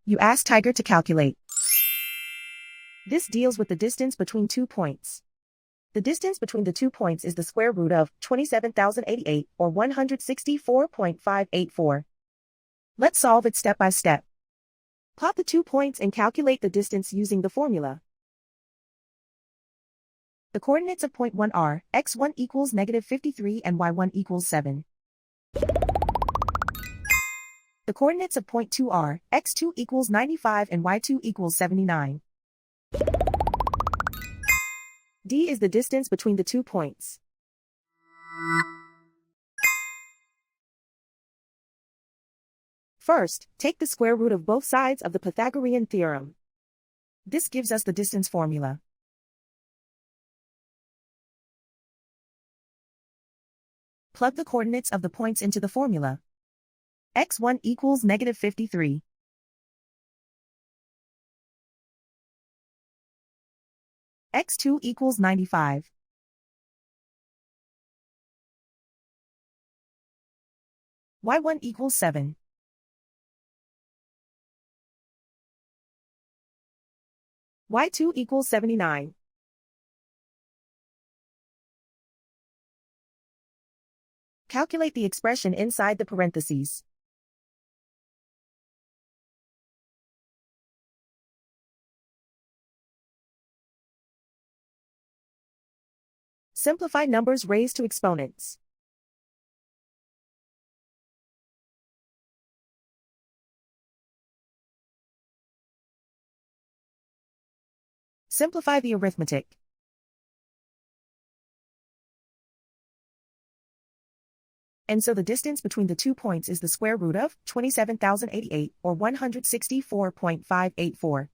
You ask Tiger to calculate. This deals with the distance between 2 points. The distance between the 2 points is the square root of 27,088, or 164.584. Let's solve it step by step. Plot the 2 points and calculate the distance using the formula. The coordinates of point 1 are x1 equals -53 and y1 equals 7. The coordinates of point 2 are x2 equals 95 and y2 equals 79. D is the distance between the 2 points. First, take the square root of both sides of the Pythagorean theorem. This gives us the distance formula. Plug the coordinates of the points into the formula. x1 equals -53. x2 equals 95. y1 equals 7. y2 equals 79. Calculate the expression inside the parentheses. Simplify numbers raised to exponents. Simplify the arithmetic. And so the distance between the 2 points is the square root of 27,088, or 164.584.